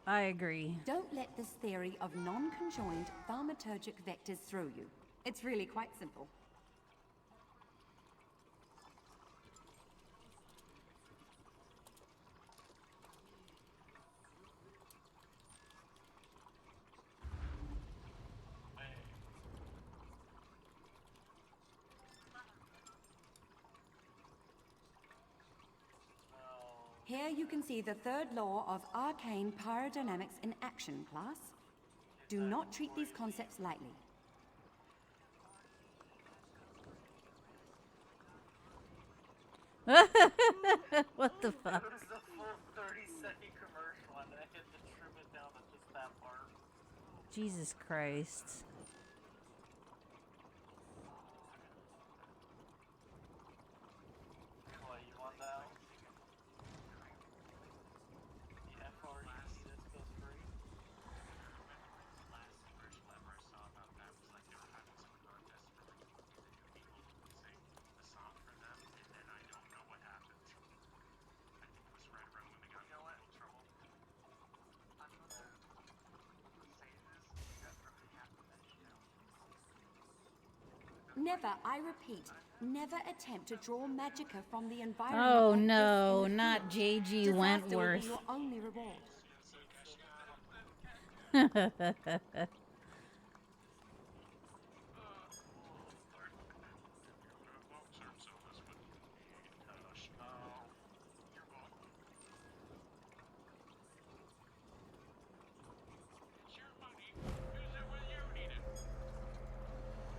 I agree. Don't let this theory of non-conjoined thaumaturgic vectors throw you. It's really quite simple. Here you can see the third law of arcane pyrodynamics in action, class. Do not treat these concepts lightly. What the fuck? It was a full 30-second commercial and I had to trim it down to just that part. Jesus Christ. What, you want that? The FRE this goes free? Last commercial ever I saw about that was like they were having some contest for like the new people who could sing the song for them, and then I don't know what happened. I think it was right around when they got in a little trouble. I'm gonna say this, you guys probably have to mention now. Never, I repeat, never attempt to draw magicka from the environment. Oh like no, this in the not field. J.G. Disaster will be Wentworth. your only reward.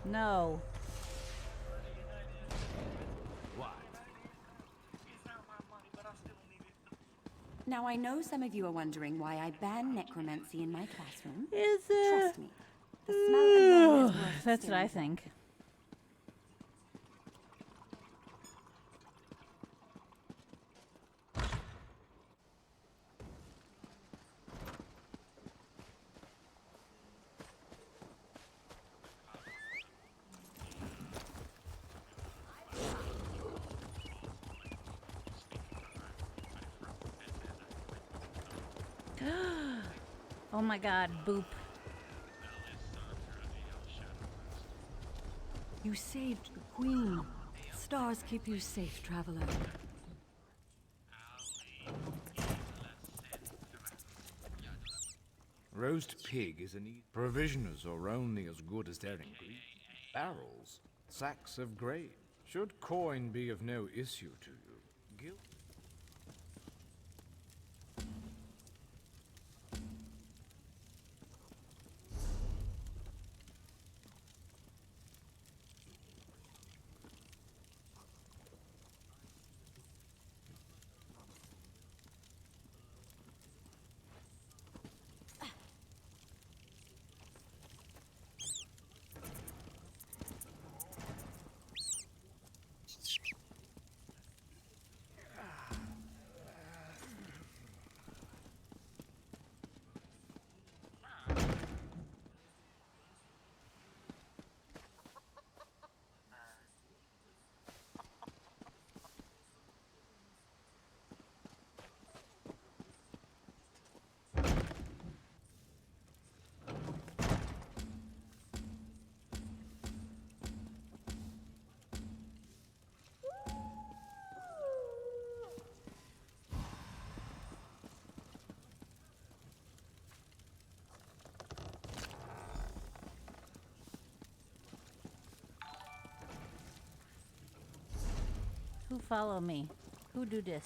No. Now, I know some of you are wondering why I ban necromancy in my classroom. Is Trust me, the smell alone is worth That's what I stealing. think. Oh my god, boop. You saved the Queen. Stars keep you safe, traveler. Roast pig is an provisioners are only as good as their ingredients. Barrels, sacks of grain. Should coin be of no issue to you, guilt. Who follow me? Who do this?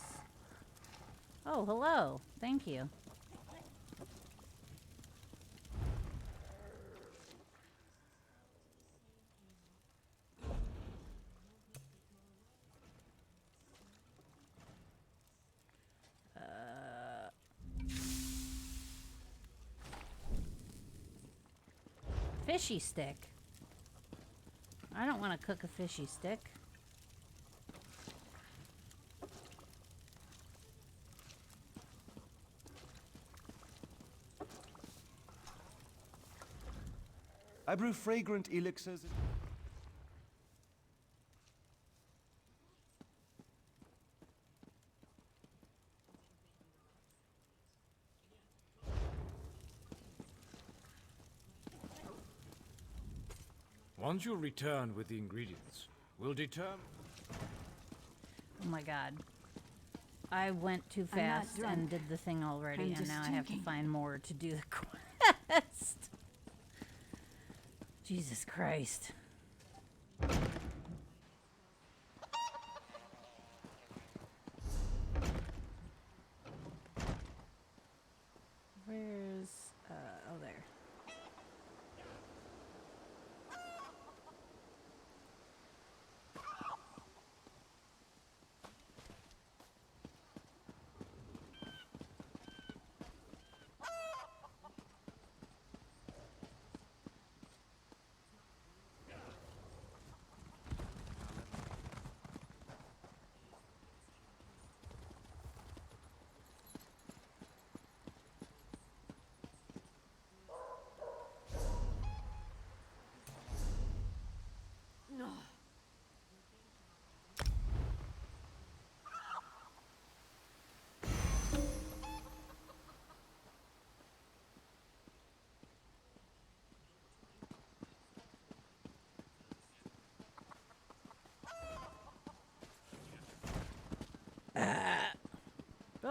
Oh, hello. Thank you. Fishy stick. I don't want to cook a fishy stick. I brew fragrant elixirs. Once you return with the ingredients, we'll determine... Oh my god. I went too I'm not fast drunk. and did the thing already, I'm and just now I have to drinking. find more to do the quest. Jesus Christ. Where's... oh, there.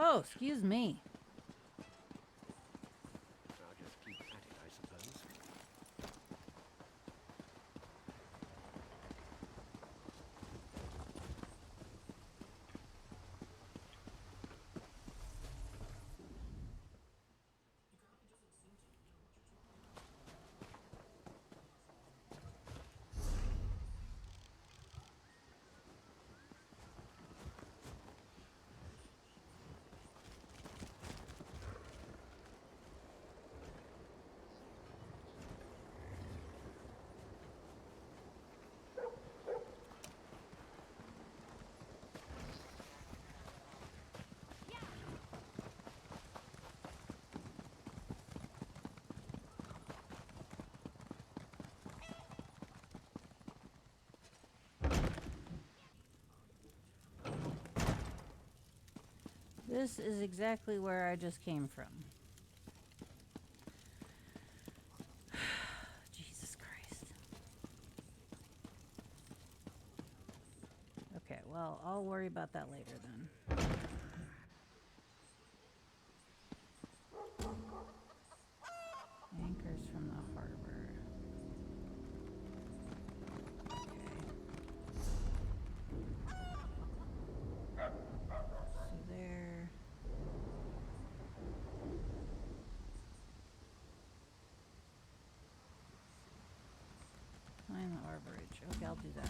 Oh, excuse me. I'll just keep at it, I suppose. This is exactly where I just came from. Jesus Christ. Okay, well, I'll worry about that later then. Anchors from the harbor. Okay. So there. Find the arborage. Okay, I'll do that.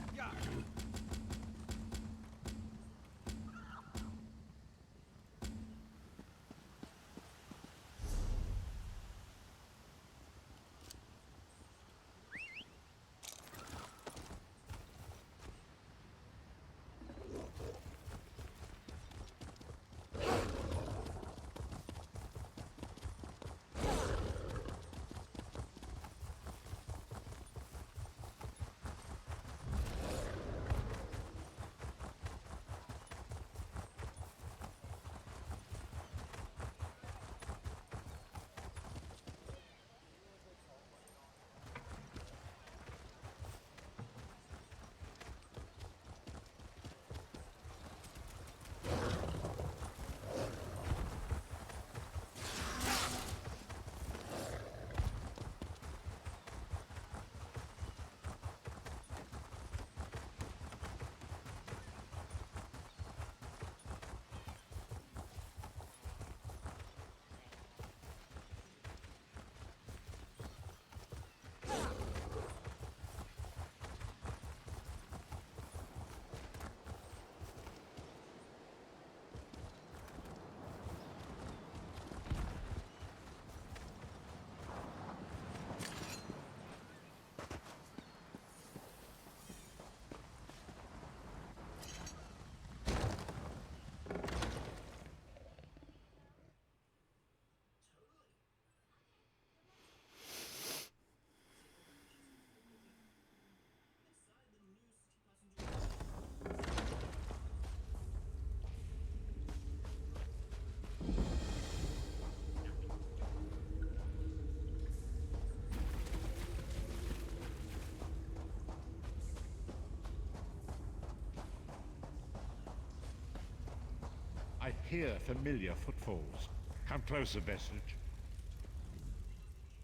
I hear familiar footfalls. Come closer, Vestige.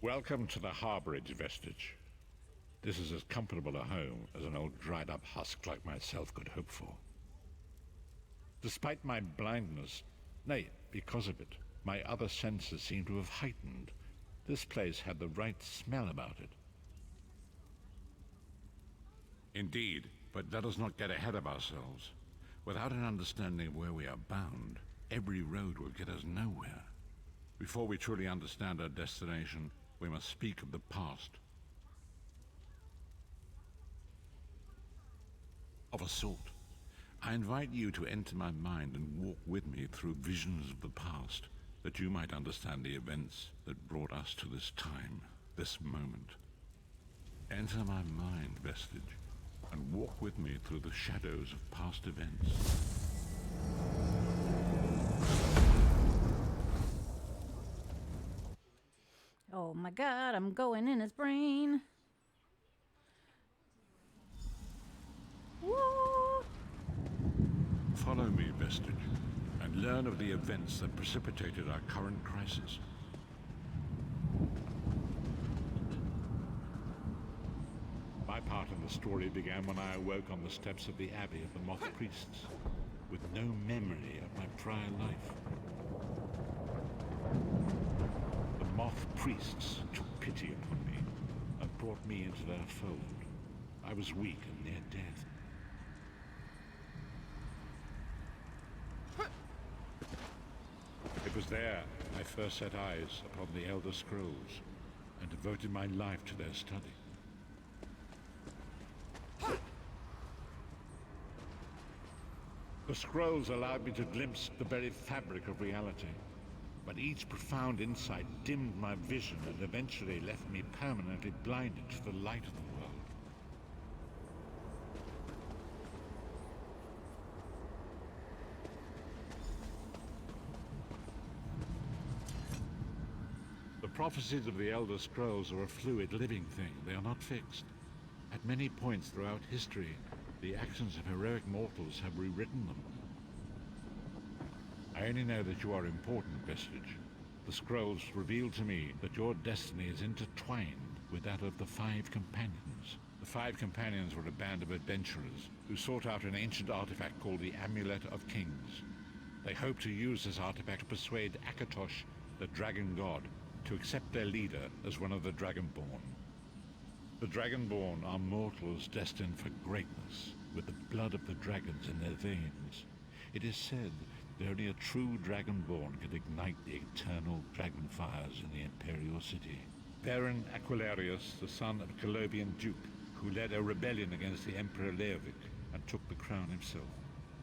Welcome to the Harborage, Vestige. This is as comfortable a home as an old dried-up husk like myself could hope for. Despite my blindness, nay, because of it, my other senses seem to have heightened. This place had the right smell about it. Indeed, but let us not get ahead of ourselves. Without an understanding of where we are bound, every road will get us nowhere. Before we truly understand our destination, we must speak of the past. Of a sort. I invite you to enter my mind and walk with me through visions of the past, that you might understand the events that brought us to this time, this moment. Enter my mind, Vestige, and walk with me through the shadows of past events. Oh my god, I'm going in his brain. Woo! Follow me, Vestige, and learn of the events that precipitated our current crisis. My part in the story began when I awoke on the steps of the Abbey of the Moth Priests, with no memory of my prior life. The Moth Priests took pity upon me and brought me into their fold. I was weak and near death. It was there I first set eyes upon the Elder Scrolls and devoted my life to their study. The scrolls allowed me to glimpse the very fabric of reality, but each profound insight dimmed my vision and eventually left me permanently blinded to the light of the world. The prophecies of the Elder Scrolls are a fluid, living thing. They are not fixed. At many points throughout history, the actions of heroic mortals have rewritten them. I only know that you are important, Vestige. The scrolls reveal to me that your destiny is intertwined with that of the Five Companions. The Five Companions were a band of adventurers who sought out an ancient artifact called the Amulet of Kings. They hoped to use this artifact to persuade Akatosh, the dragon god, to accept their leader as one of the Dragonborn. The Dragonborn are mortals destined for greatness, with the blood of the dragons in their veins. It is said that only a true Dragonborn can ignite the eternal dragon fires in the Imperial City. Baron Aquilarius, the son of a Colobian duke, who led a rebellion against the Emperor Leovic and took the crown himself.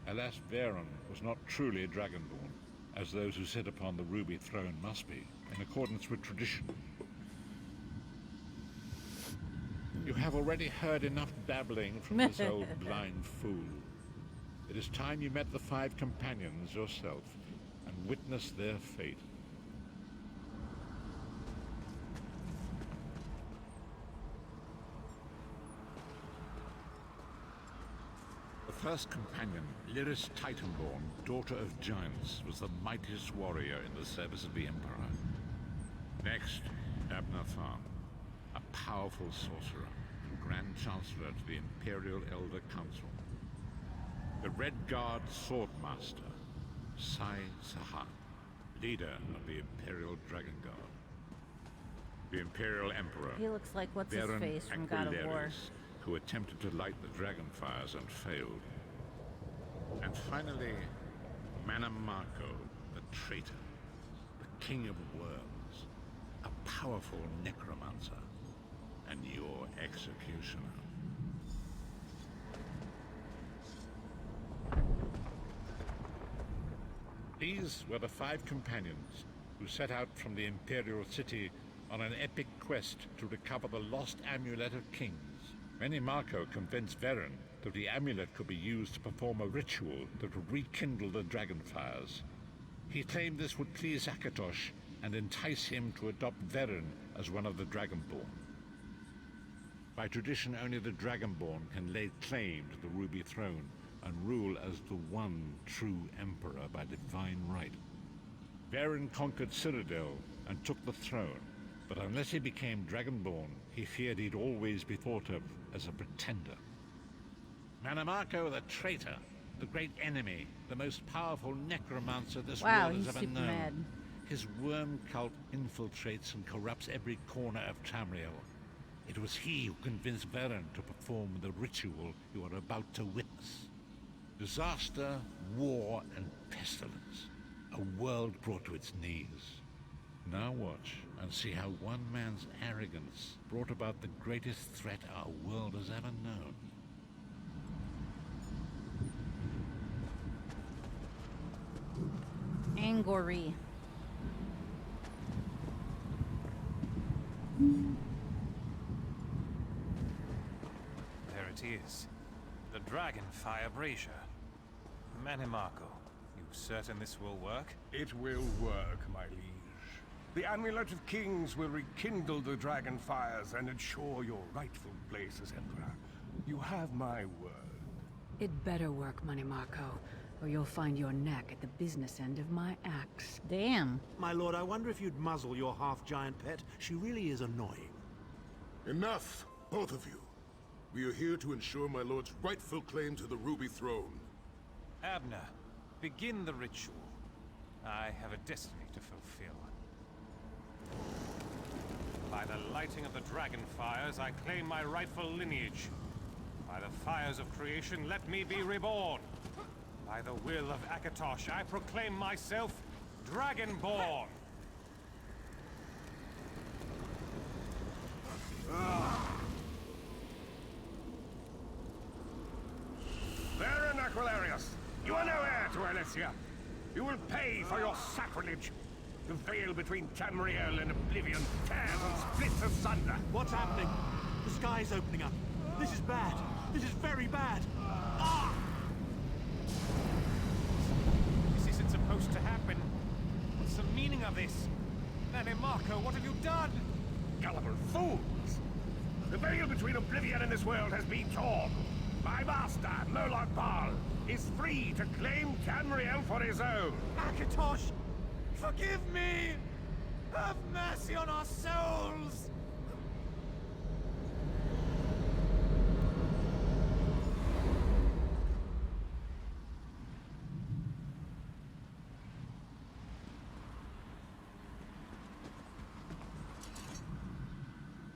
Alas, Veron was not truly a Dragonborn, as those who sit upon the ruby throne must be, in accordance with tradition. You have already heard enough babbling from this old blind fool. It is time you met the Five Companions yourself and witnessed their fate. The first companion, Lyris Titanborn, daughter of giants, was the mightiest warrior in the service of the Emperor. Next, Abnathan, a powerful sorcerer and Grand Chancellor to the Imperial Elder Council. The Red Guard Swordmaster, Sai Sahan, leader of the Imperial Dragon Guard. The Imperial Emperor, He looks like what's his Baron face from God of War. Aquilarius, who attempted to light the dragon fires and failed. And finally, Manamarco, the traitor, the King of Worms, a powerful necromancer, and your executioner. These were the Five Companions who set out from the Imperial City on an epic quest to recover the lost Amulet of Kings. Manamarco convinced Veron that the amulet could be used to perform a ritual that would rekindle the dragon fires. He claimed this would please Akatosh and entice him to adopt Veron as one of the Dragonborn. By tradition, only the Dragonborn can lay claim to the Ruby Throne, and rule as the one true emperor by divine right. Varen conquered Cyrodiil and took the throne, but unless he became Dragonborn, he feared he'd always be thought of as a pretender. Manamako the traitor, the great enemy, the most powerful necromancer this Wow, world he's has ever super known. mad. His worm cult infiltrates and corrupts every corner of Tamriel. It was he who convinced Varen to perform the ritual you are about to witness. Disaster, war, and pestilence. A world brought to its knees. Now watch and see how one man's arrogance brought about the greatest threat our world has ever known. Angori. There it is. The Dragonfire Brazier. Manimako, you certain this will work? It will work, my liege. The Amulet of Kings will rekindle the dragon fires and ensure your rightful place as Emperor. You have my word. It better work, Manimako, or you'll find your neck at the business end of my axe. Damn. My lord, I wonder if you'd muzzle your half-giant pet. She really is annoying. Enough, both of you. We are here to ensure my lord's rightful claim to the Ruby Throne. Abner, begin the ritual. I have a destiny to fulfill. By the lighting of the dragon fires, I claim my rightful lineage. By the fires of creation, let me be reborn. By the will of Akatosh, I proclaim myself Dragonborn. Varen Aquilarius, you are no heir to Alesia. You will pay for your sacrilege. The veil between Tamriel and Oblivion tears and splits asunder. What's happening? The sky's opening up. This is bad. This is very bad. Ah! This isn't supposed to happen. What's the meaning of this? Manimako, what have you done? Gullible fools! The veil between Oblivion and this world has been torn. My master, Moloch Baal, is free to claim Tamriel for his own. Akatosh, forgive me! Have mercy on our souls!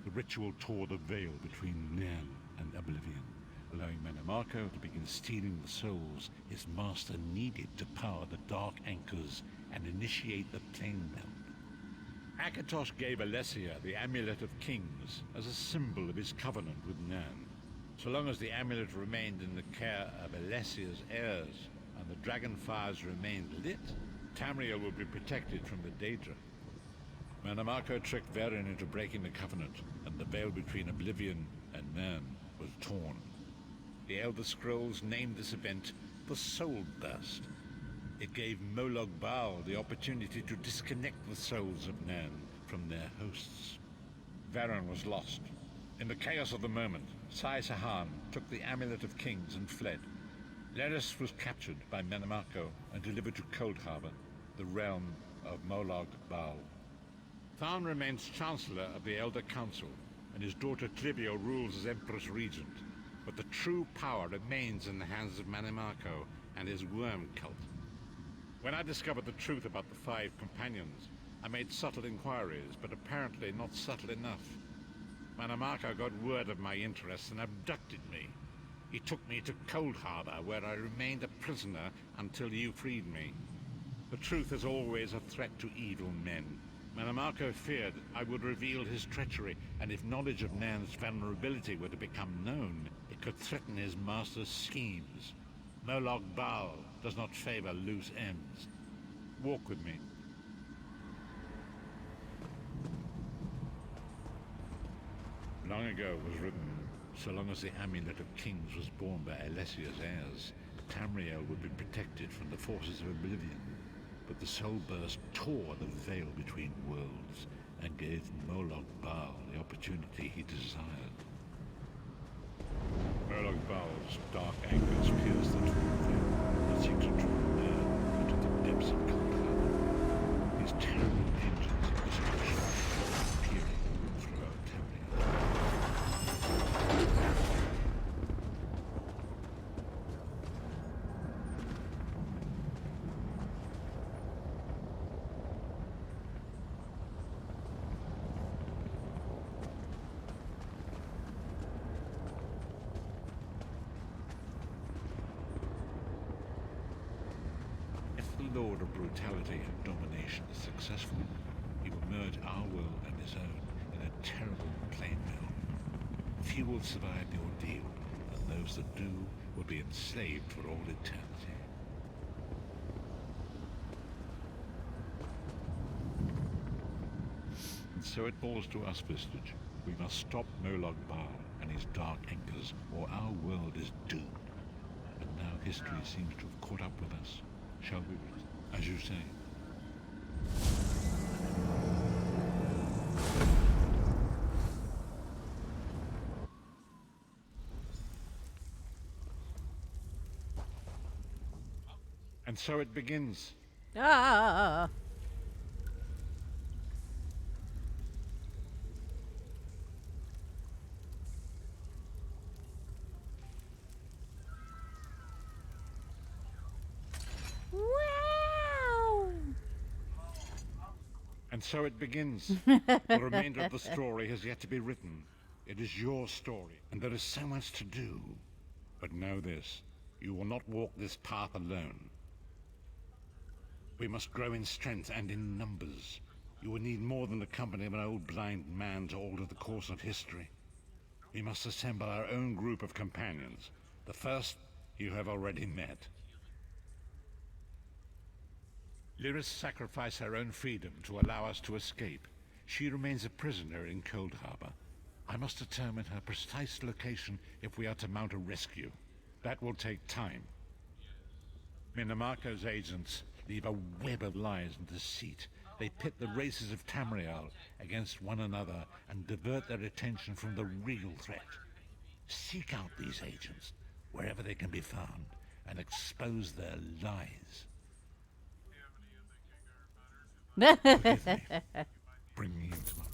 The ritual tore the veil between Nan and Oblivion, allowing Manamako to begin stealing the souls his master needed to power the Dark Anchors and initiate the Plane Melt. Akatosh gave Alesia the Amulet of Kings as a symbol of his covenant with Nan. So long as the amulet remained in the care of Alesia's heirs and the dragon fires remained lit, Tamriel would be protected from the Daedra. Manamako tricked Varen into breaking the covenant, and the veil between Oblivion and Nan was torn. The Elder Scrolls named this event the Soul Burst. It gave Moloch Baal the opportunity to disconnect the souls of Nan from their hosts. Varen was lost. In the chaos of the moment, Sai Sahan took the Amulet of Kings and fled. Leris was captured by Manamako and delivered to Cold Harbor, the realm of Moloch Baal. Tharn remains Chancellor of the Elder Council, and his daughter Clivio rules as Empress Regent. But the true power remains in the hands of Manamako and his worm cult. When I discovered the truth about the 5 companions, I made subtle inquiries, but apparently not subtle enough. Manamako got word of my interests and abducted me. He took me to Cold Harbor, where I remained a prisoner until you freed me. The truth is always a threat to evil men. Manamako feared I would reveal his treachery, and if knowledge of Nan's vulnerability were to become known, it could threaten his master's schemes. Moloch Baal does not favor loose ends. Walk with me. Long ago was written, so long as the Amulet of Kings was borne by Alesia's heirs, Tamriel would be protected from the forces of Oblivion. But the Soul Burst tore the veil between worlds and gave Moloch Baal the opportunity he desired. Murloc Baal's dark anchors pierce the torn veil and seek to draw man into the depths of Khajiit. These terrible engines of destruction are peering throughout Tamriel. If the Lord of Brutality and Domination is successful, he will merge our world and his own in a terrible plain mill. Few will survive the ordeal, and those that do will be enslaved for all eternity. And so it falls to us, Vistage. We must stop Murloc Baal and his dark anchors, or our world is doomed. And now history seems to have caught up with us. Shall we, as you say? And so it begins. Ah! Wow! And so it begins. The remainder of the story has yet to be written. It is your story, and there is so much to do. But know this, you will not walk this path alone. We must grow in strength and in numbers. You will need more than the company of an old blind man to alter the course of history. We must assemble our own group of companions. The first you have already met. Lyris sacrificed her own freedom to allow us to escape. She remains a prisoner in Cold Harbor. I must determine her precise location if we are to mount a rescue. That will take time. Minamarco's agents leave a web of lies and deceit. They pit the races of Tamriel against one another and divert their attention from the real threat. Seek out these agents, wherever they can be found, and expose their lies. Forgive me. Bring me into my...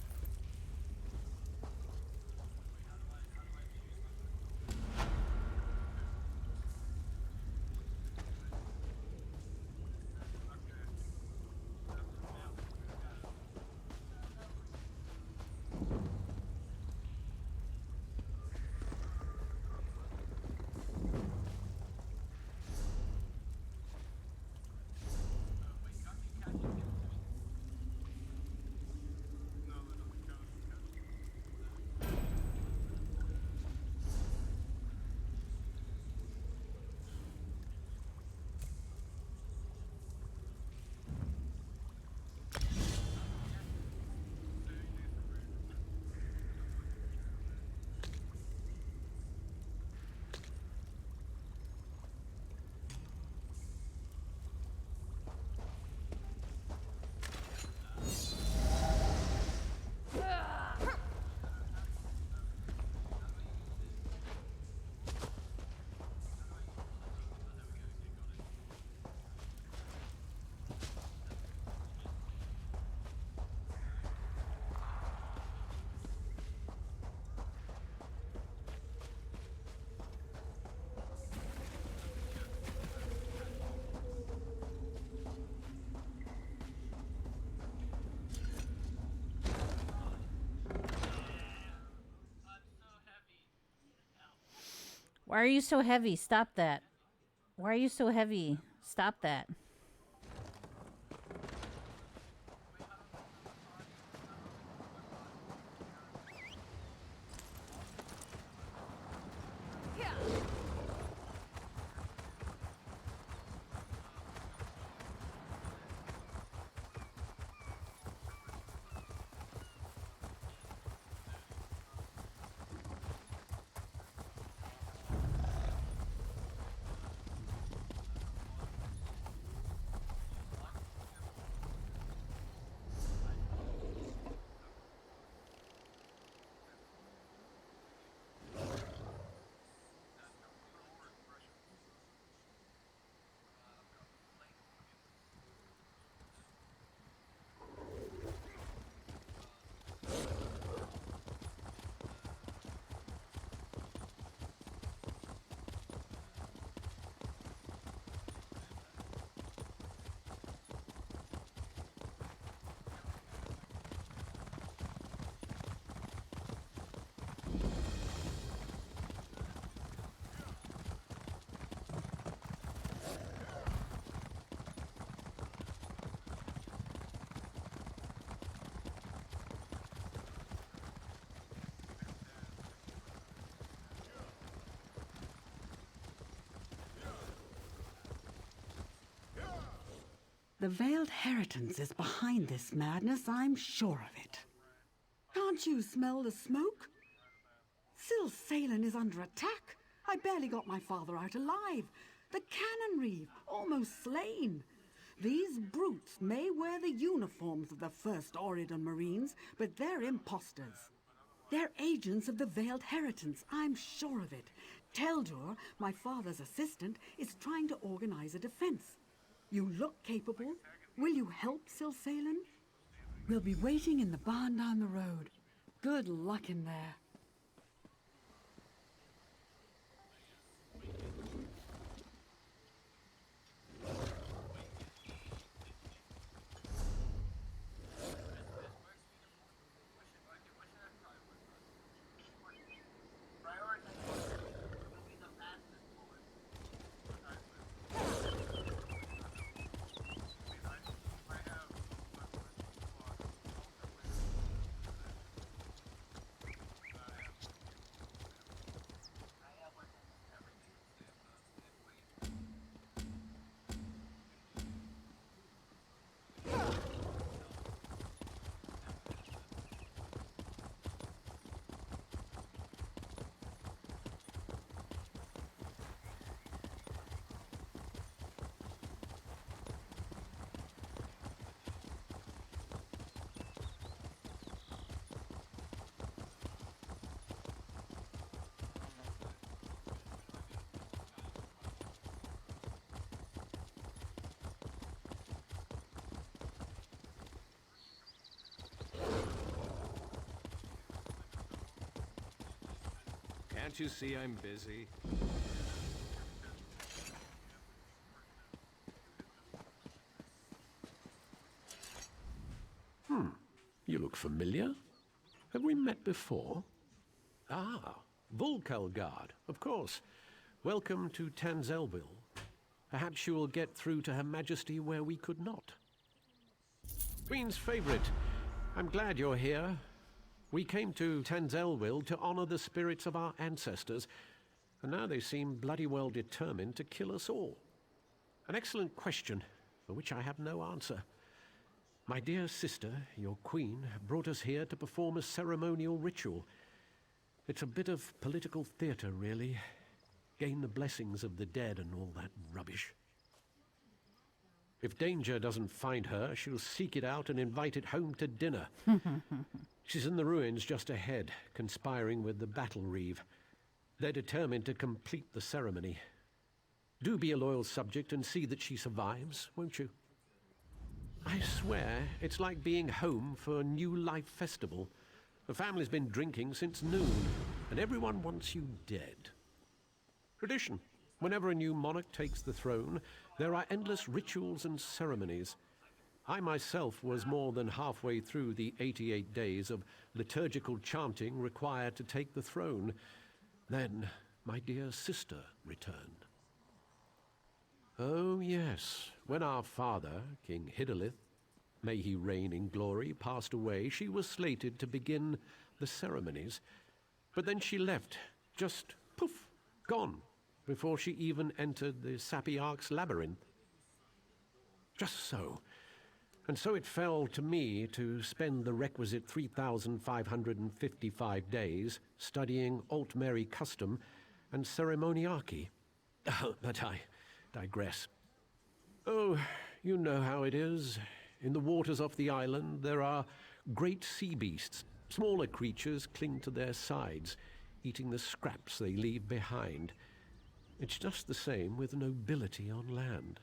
Why are you so heavy? Stop that. Why are you so heavy? Stop that. The Veiled Heritance is behind this madness, I'm sure of it. Can't you smell the smoke? Syl Salen is under attack. I barely got my father out alive. The cannon reeve, almost slain. These brutes may wear the uniforms of the First Oridan Marines, but they're imposters. They're agents of the Veiled Heritance, I'm sure of it. Teldur, my father's assistant, is trying to organize a defense. You look capable. Will you help Syl Salen? We'll be waiting in the barn down the road. Good luck in there. Can't you see I'm busy? You look familiar. Have we met before? Ah, Volkelgard, of course. Welcome to Tanzelville. Perhaps you will get through to Her Majesty where we could not. Queen's favorite. I'm glad you're here. We came to Tanzelville to honor the spirits of our ancestors, and now they seem bloody well determined to kill us all. An excellent question, for which I have no answer. My dear sister, your queen, brought us here to perform a ceremonial ritual. It's a bit of political theater, really. Gain the blessings of the dead and all that rubbish. If danger doesn't find her, she'll seek it out and invite it home to dinner. She's in the ruins just ahead, conspiring with the battle reeve. They're determined to complete the ceremony. Do be a loyal subject and see that she survives, won't you? I swear, it's like being home for a New Life festival. The family's been drinking since noon, and everyone wants you dead. Tradition. Whenever a new monarch takes the throne, there are endless rituals and ceremonies. I myself was more than halfway through the 88 days of liturgical chanting required to take the throne. Then my dear sister returned. Oh yes, when our father, King Hidalith, may he reign in glory, passed away, she was slated to begin the ceremonies. But then she left, just poof, gone, before she even entered the Sapiarch's labyrinth. Just so. And so it fell to me to spend the requisite 3,555 days studying Altmeri custom and ceremoniarchy. But I digress. Oh, you know how it is. In the waters off the island, there are great sea beasts. Smaller creatures cling to their sides, eating the scraps they leave behind. It's just the same with nobility on land.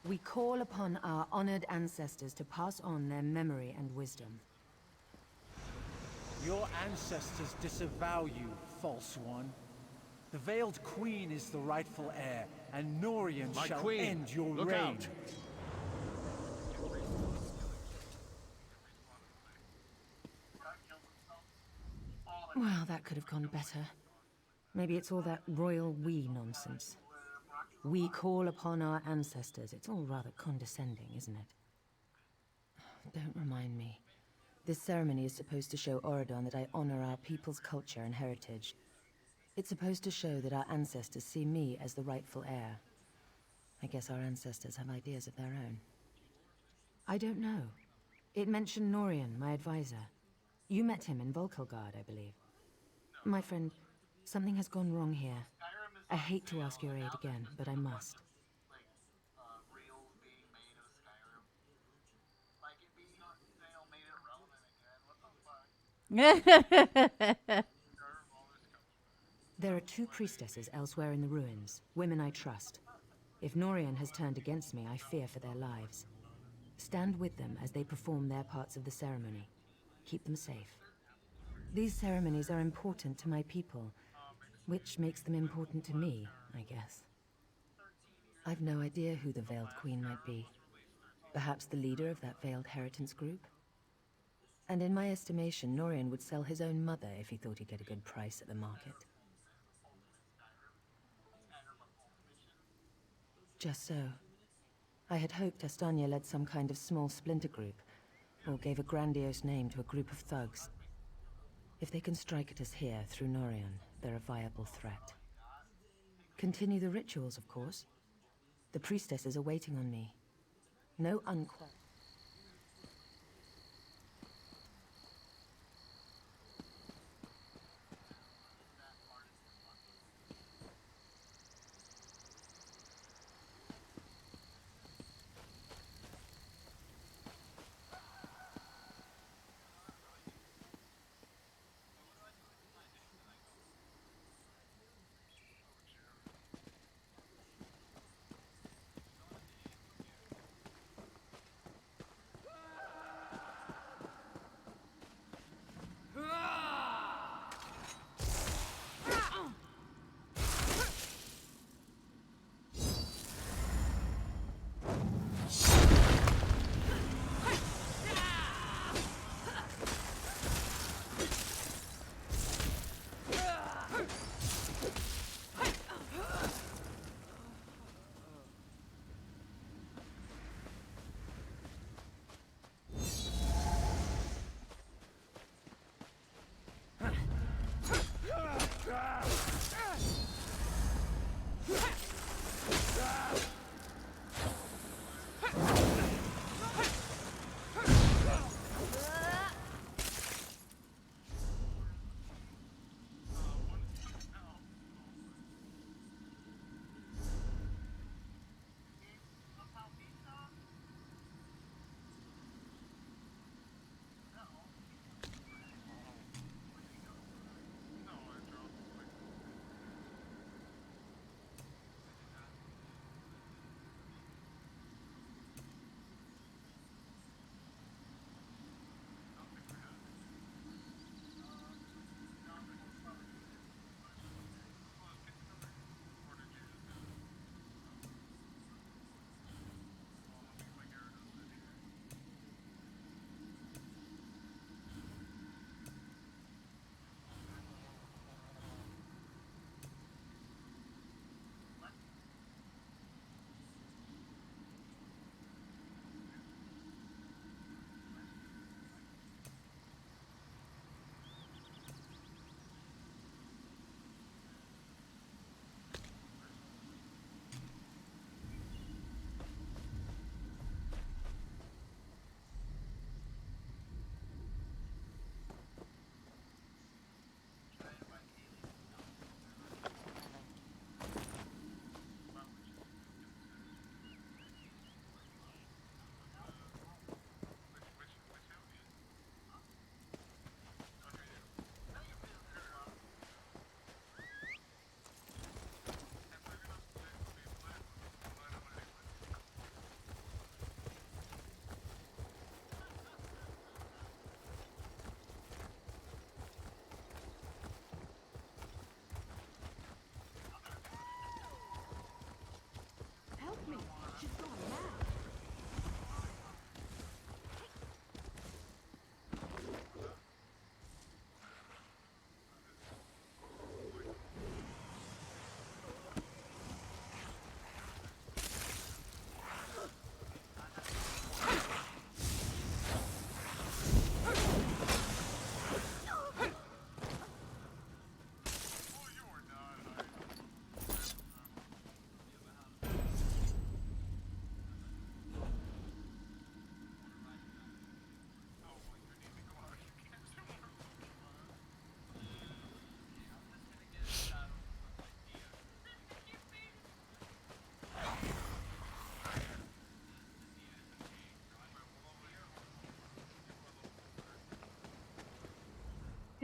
We call upon our honored ancestors to pass on their memory and wisdom. Your ancestors disavow you, false one. The Veiled Queen is the rightful heir, and Norian shall end your reign. Out. Well, that could have gone better. Maybe it's all that royal we nonsense. We call upon our ancestors. It's all rather condescending, isn't it? Don't remind me. This ceremony is supposed to show Oridon that I honor our people's culture and heritage. It's supposed to show that our ancestors see me as the rightful heir. I guess our ancestors have ideas of their own. I don't know. It mentioned Norian, my advisor. You met him in Volkelgard, I believe. My friend, something has gone wrong here. I hate to ask your aid again, but I must. There are 2 priestesses elsewhere in the ruins, women I trust. If Norian has turned against me, I fear for their lives. Stand with them as they perform their parts of the ceremony. Keep them safe. These ceremonies are important to my people, which makes them important to me, I guess. I've no idea who the Veiled Queen might be. Perhaps the leader of that Veiled Heritance group? And in my estimation, Norian would sell his own mother if he thought he'd get a good price at the market. Just so. I had hoped Astanya led some kind of small splinter group, or gave a grandiose name to a group of thugs. If they can strike at us here through Norian, they're a viable threat. Continue the rituals, of course. The priestesses are waiting on me. No unquote.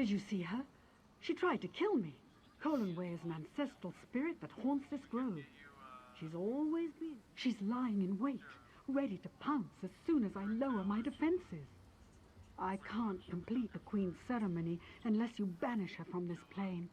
Did you see her? She tried to kill me. Colinway is an ancestral spirit that haunts this grove. She's always been. She's lying in wait, ready to pounce as soon as I lower my defenses. I can't complete the Queen's ceremony unless you banish her from this plane.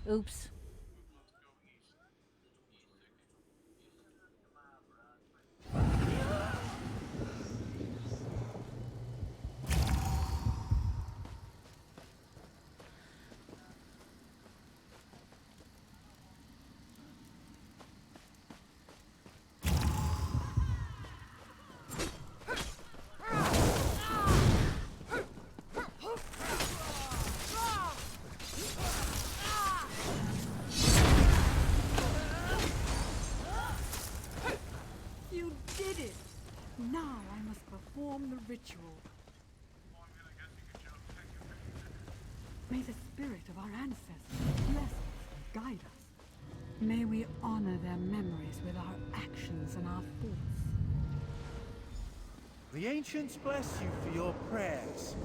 Oops. You did it! Now I must perform the ritual. May the spirit of our ancestors bless us and guide us. May we honor their memories with our actions and our thoughts. The ancients bless you for your prayers.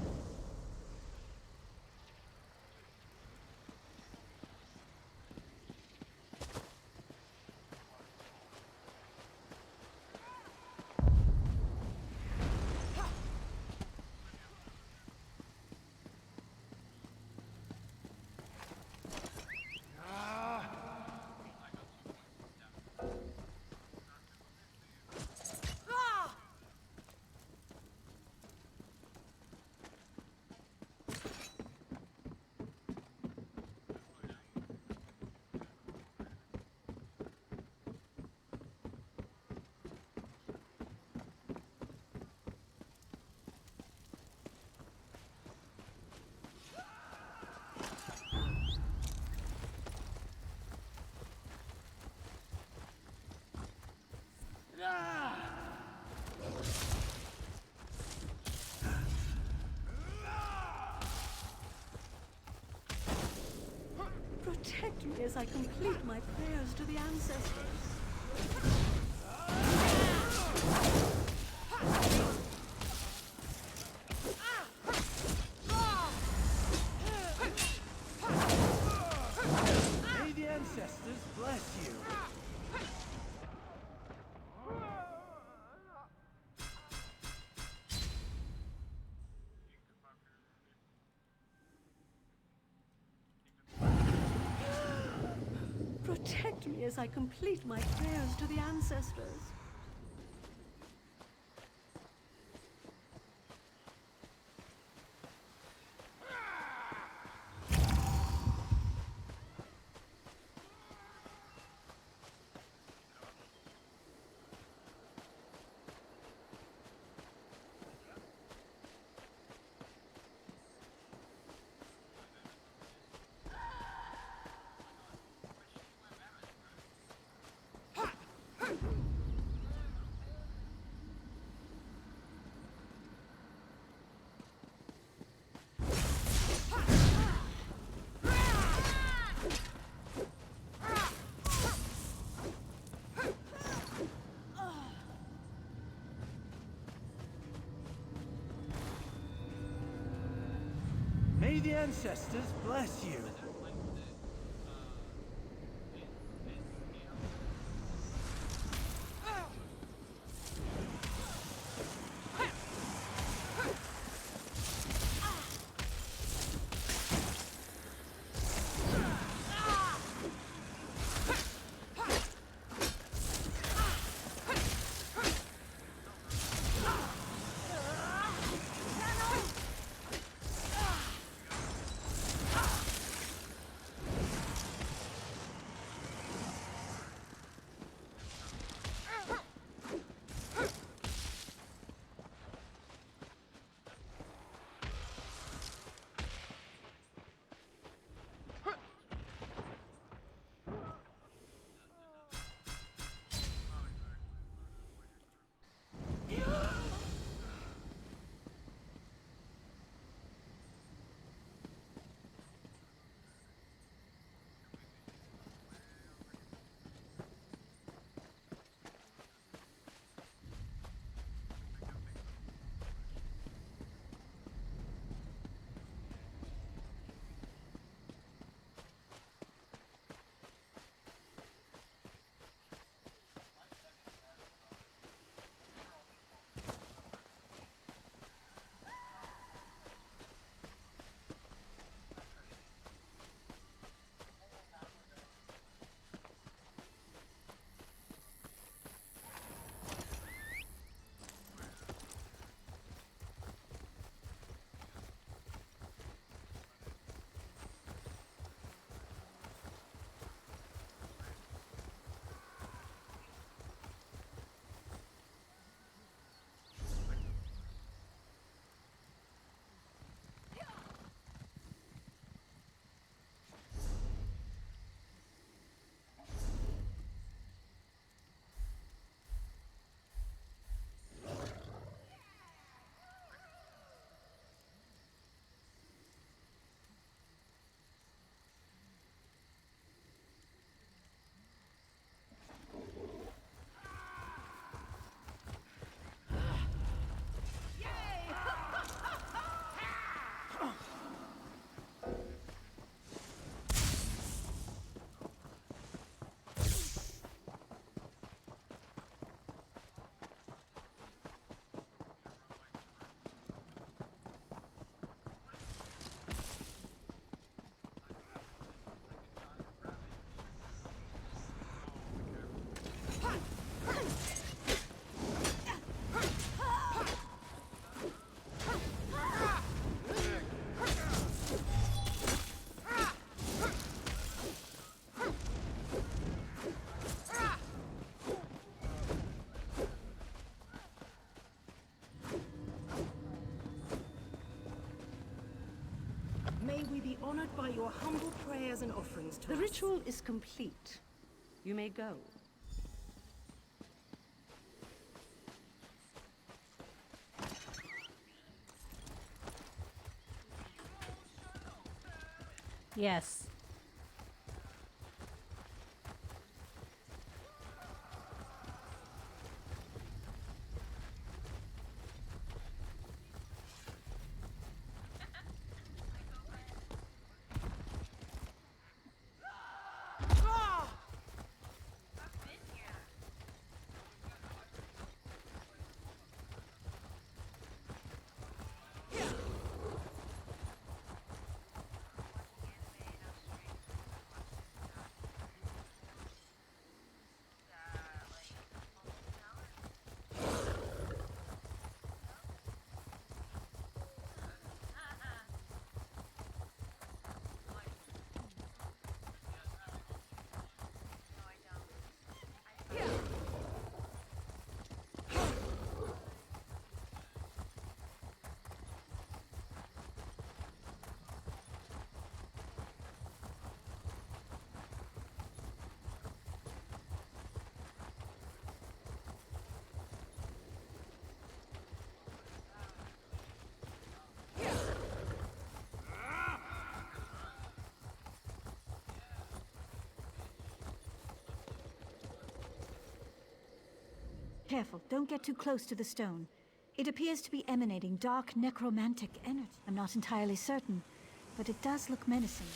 Protect me as I complete my prayers to the ancestors. May the ancestors bless you. Protect me as I complete my prayers to the ancestors. May the ancestors bless you. honored by your humble prayers and offerings to The us. ritual is complete. You may go. Yes. Careful, don't get too close to the stone. It appears to be emanating dark necromantic energy. I'm not entirely certain, but it does look menacing.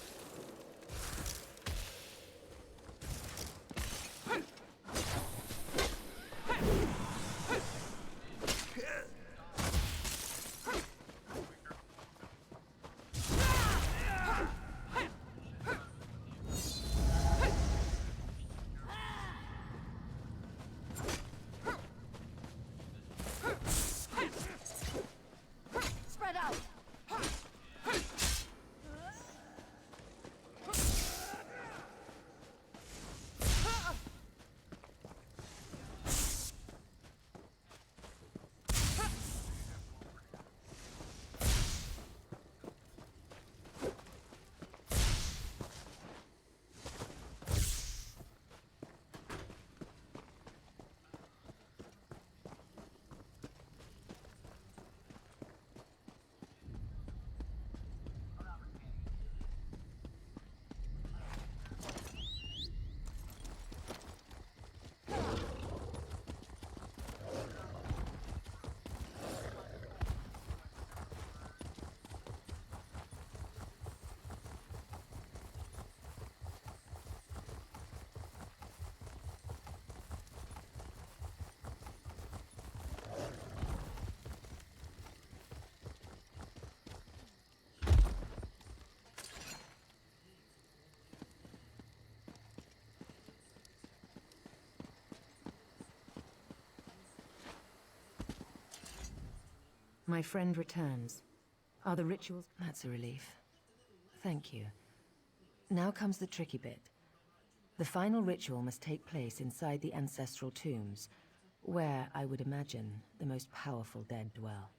Spread out! My friend returns. Are the rituals? That's a relief. Thank you. Now comes the tricky bit. The final ritual must take place inside the ancestral tombs, where, I would imagine, the most powerful dead dwell.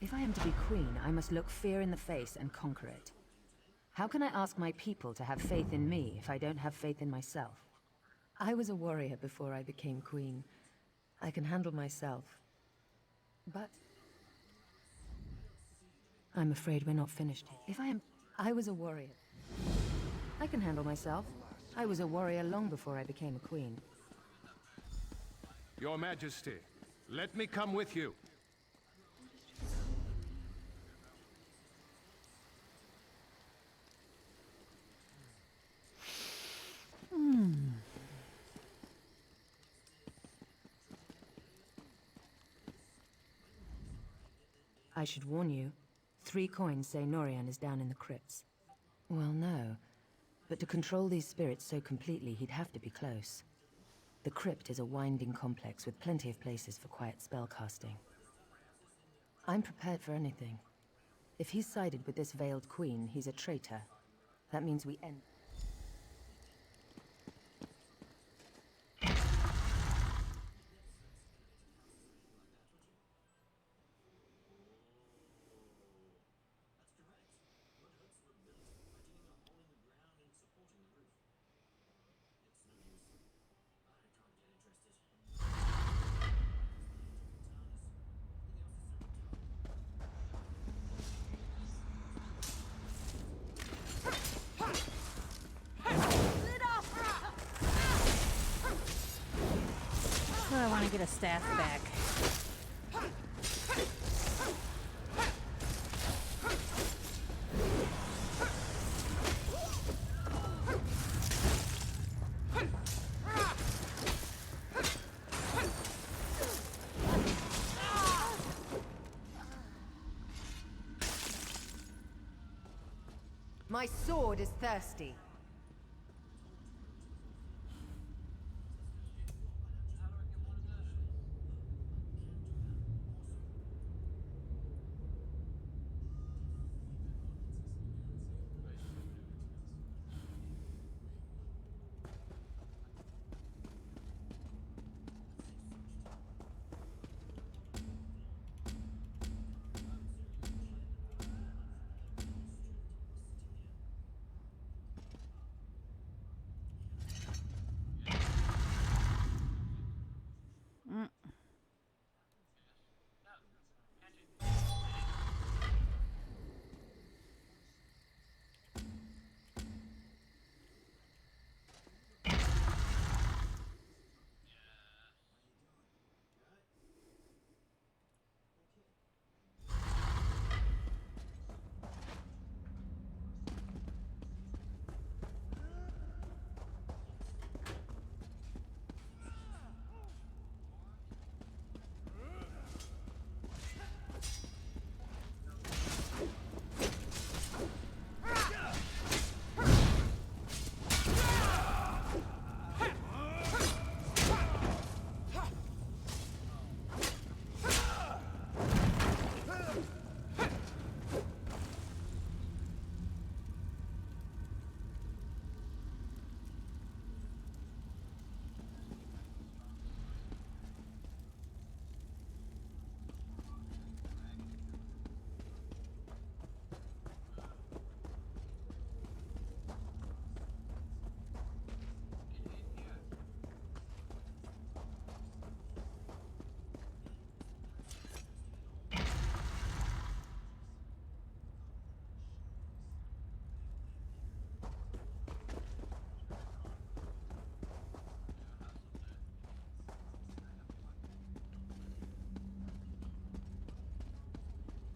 If I am to be queen, I must look fear in the face and conquer it. How can I ask my people to have faith in me if I don't have faith in myself? I was a warrior before I became queen. I can handle myself. But I'm afraid we're not finished yet. I was a warrior. I can handle myself. I was a warrior long before I became a queen. Your Majesty, let me come with you. I should warn you. 3 coins say Norian is down in the crypts. Well, no. But to control these spirits so completely, he'd have to be close. The crypt is a winding complex with plenty of places for quiet spellcasting. I'm prepared for anything. If he's sided with this veiled queen, he's a traitor. That means we end... want to get a staff back. My sword is thirsty.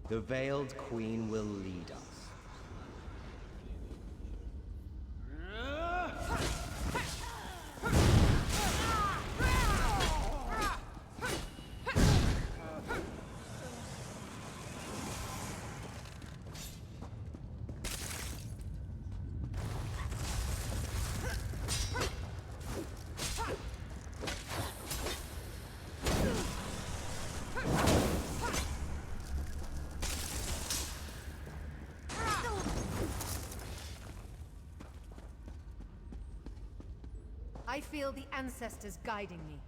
The Veiled Queen will lead us. I feel the ancestors guiding me.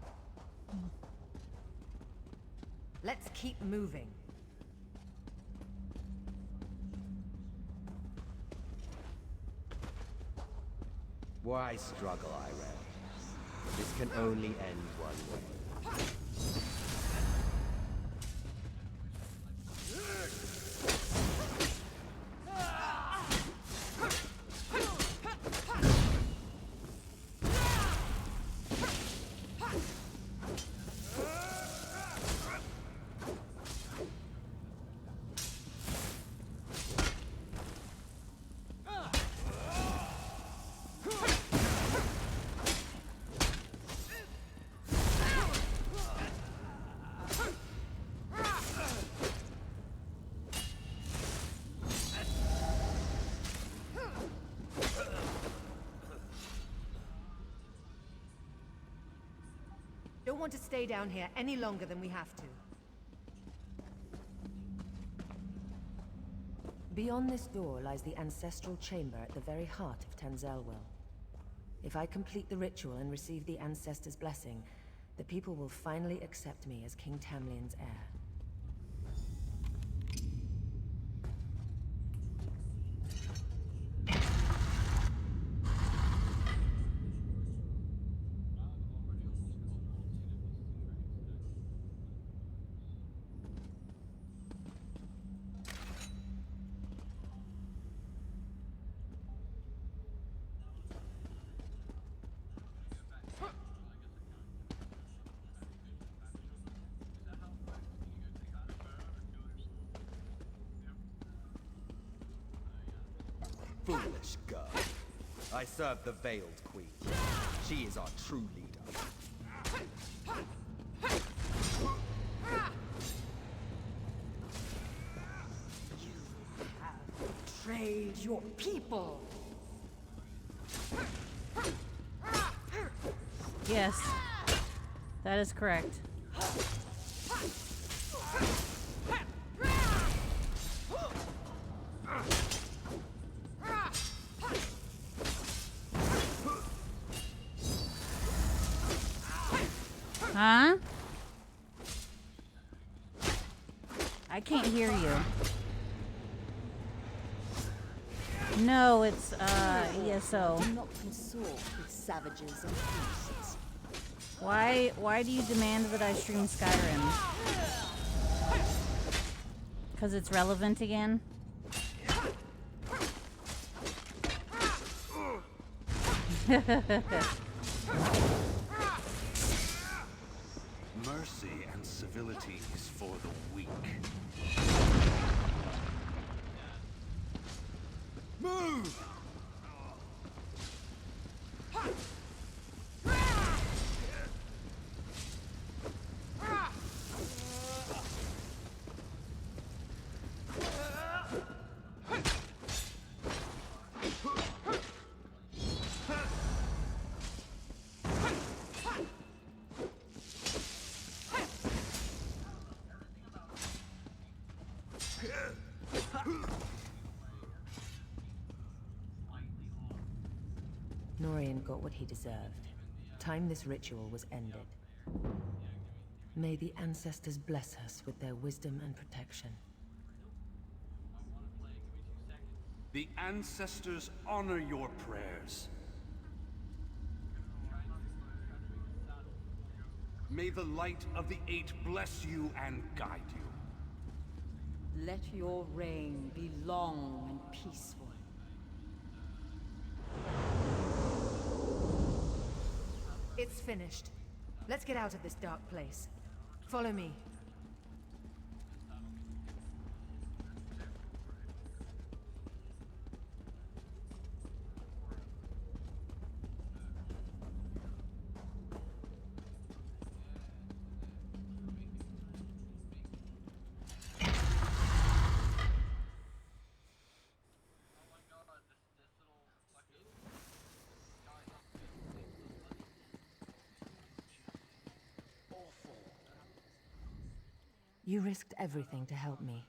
Let's keep moving. Why struggle, I read? This can only end one way. Don't want to stay down here any longer than we have to. Beyond this door lies the ancestral chamber at the very heart of Tanzelwell. If I complete the ritual and receive the ancestors' blessing, the people will finally accept me as King Tamlin's heir. Foolish girl. I serve the Veiled Queen. She is our true leader. Betrayed your people. Yes, that is correct. Huh? I can't hear you. No, it's ESO. Do not consort with savages and beasts. Why do you demand that I stream Skyrim? Because it's relevant again? Mercy and civility is for the weak. Move! Norian got what he deserved. Time this ritual was ended. May the ancestors bless us with their wisdom and protection. The ancestors honor your prayers. May the light of the Eight bless you and guide you. Let your reign be long and peaceful. It's finished. Let's get out of this dark place. Follow me. You risked everything to help me.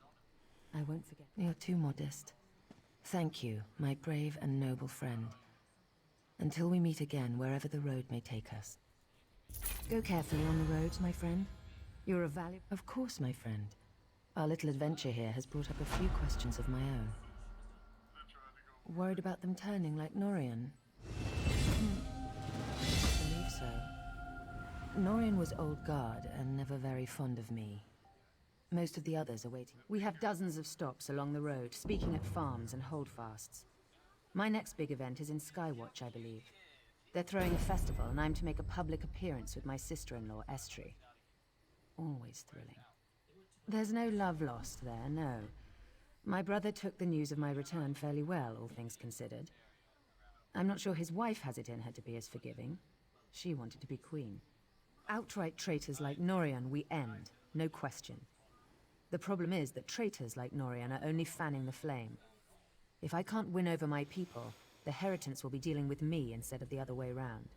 I won't forget. You're too modest. Thank you, my brave and noble friend. Until we meet again, wherever the road may take us. Go carefully on the roads, my friend. You're a valuable... Of course, my friend. Our little adventure here has brought up a few questions of my own. Worried about them turning like Norian? I believe so. Norian was old guard and never very fond of me. Most of the others are waiting. We have dozens of stops along the road, speaking at farms and holdfasts. My next big event is in Skywatch, I believe. They're throwing a festival, and I'm to make a public appearance with my sister-in-law, Estri. Always thrilling. There's no love lost there, no. My brother took the news of my return fairly well, all things considered. I'm not sure his wife has it in her to be as forgiving. She wanted to be queen. Outright traitors like Norian we end, no question. The problem is that traitors like Norian are only fanning the flame. If I can't win over my people, the Heritants will be dealing with me instead of the other way round.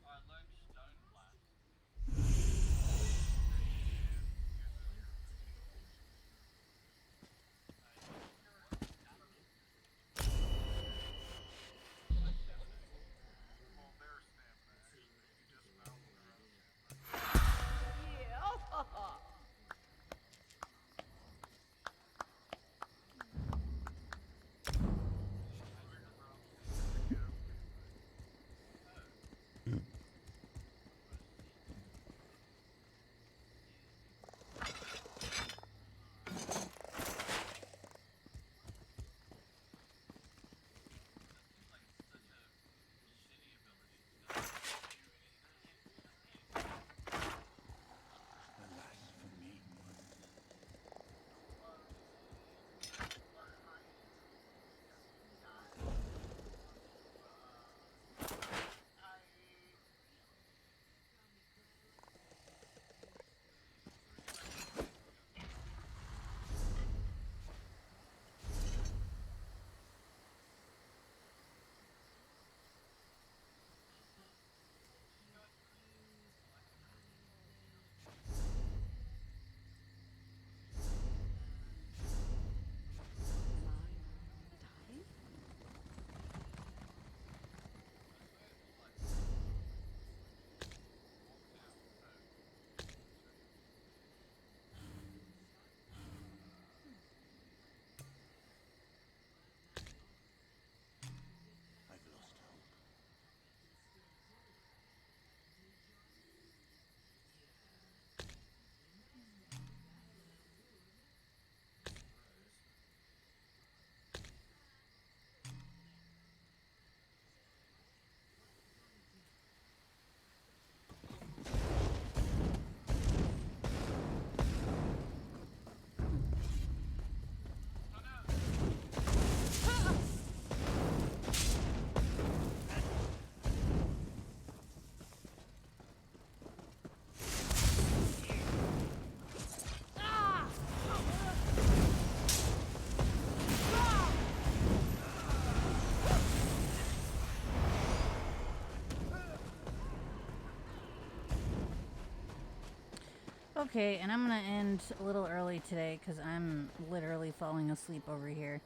Okay, and I'm gonna end a little early today because I'm literally falling asleep over here.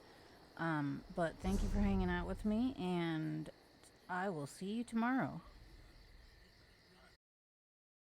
But thank you for hanging out with me, and I will see you tomorrow.